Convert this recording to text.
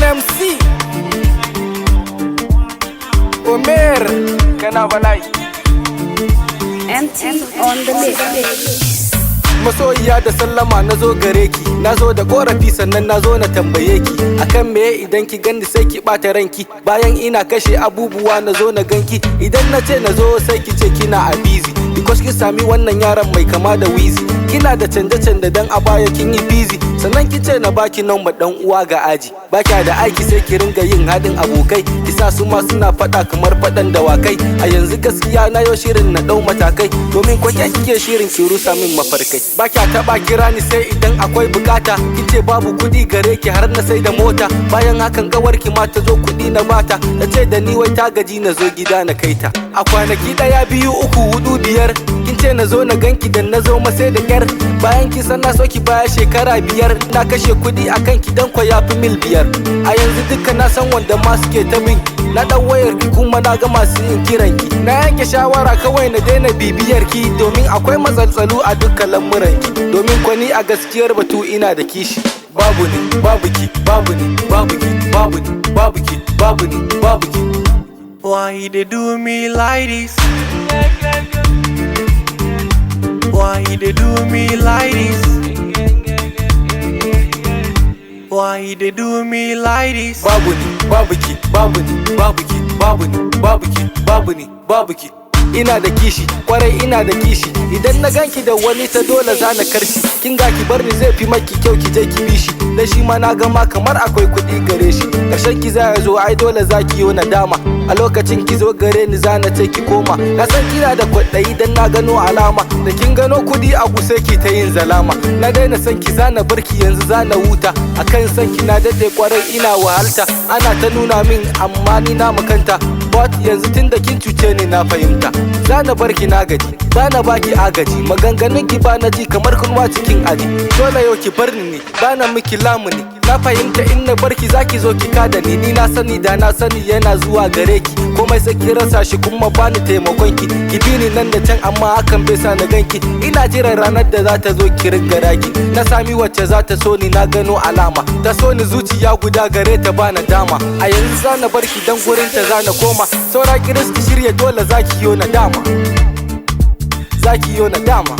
MC Omer kana bala'i MT on the list. Masoyiya da sallama nazo gare ki, nazo da korafi sannan nazo na tambaye ki akan me idan ki gani sai ki bata ranki, bayan ina kashe abubuwa nazo na ganki, idan nace nazo sai ki ce kina a busy because kin sami wannan yaran mai kama da Wheezy, kina da canje-canje dan a baya kin yi busy, sannan kin ce na baki number dan uwa ga aji, baki da aiki sai ki ringa yin hadin abokai, kisa su ma suna fada kamar fadan dawakai, a yanzu gaskiya na yo shirin na dau matakai, domin ko kike shirin ki rusa min mafarkai, baki taba kira ni sai idan akwai bukata, kice babu kudi gare ki har na sai da mota, bayan hakan kawar ki ma ta zo kudi na bata, tace da ni wai ta gaji na zo gida na kaita, a kwanaki daya biyu uku hudu biyar, kin ce na zo na ganki dan na zo masai da kyar, bayan kin san na so ki baya shekara biyar, na kashe kudi akan ki dan ko yafi mil biyar, a yanzu duka na san wanda ma suke ta min, na dan wayar ki kuma na ga masu yin kiran ki, na yanke shawara kawai na daina bibiyar ki, domin akwai matsaltsalu a dukkan lamuran ki, domin ko ni a gaskiyar batu ina da kishi, babu ni babu ki babu ni babu ki babu ni babu ki babu ni babu ki. Why they do me like this? Why they do me like this? Why they do me like this? Babu ni babu ki babu ni babu ki babu ni babu ki babu ni babu ki. Ina da kishi kwarai ina da kishi, idan na ganki da wani ta dole za na karshi, kin ga ki bar ni zai fi maki kyau ki je ki bishi, dan shi ma na gama kamar akwai kuɗi gare shi, karshen ki za ya zo ai dole za ki yo nadama, a lokacin ki zo gare ni za na ce ki koma, na san kina da kwaɗayi dan na gano alama, da kin gano kuɗi a guse ki ta yin zalama, na daina san ki za na bar ki yanzu za na huta, akan san ki na dade kwarai ina wahalta, ana ta nuna min amma ni na makanta, but yanzu tunda kin cuce ni na fahimta, za na bar ki na gaji, za na baki agaji, maganganun ki ba na ji kamar kunwa cikin aji, dole yau ki bar ni ne, ba na miki lamuni, na fahimta in na bar ki za ki zo ki kada ni na sani da na sani yana zuwa gare ki, komai sai ki rasa shi kuma ba ni taimakon ki, ki bi ni nan da can amma hakan bai sa na ganki, ina jiran ranar da za ta zo ki ringa raki, na sami wacce za ta so ni na gano alama, ta so ni zuciya guda gare ta ba na dama, a yanzu za na bar ki dan gurin ta za na koma, saura kiris ki shirya dole za ki yo na dama, za ki yo na dama.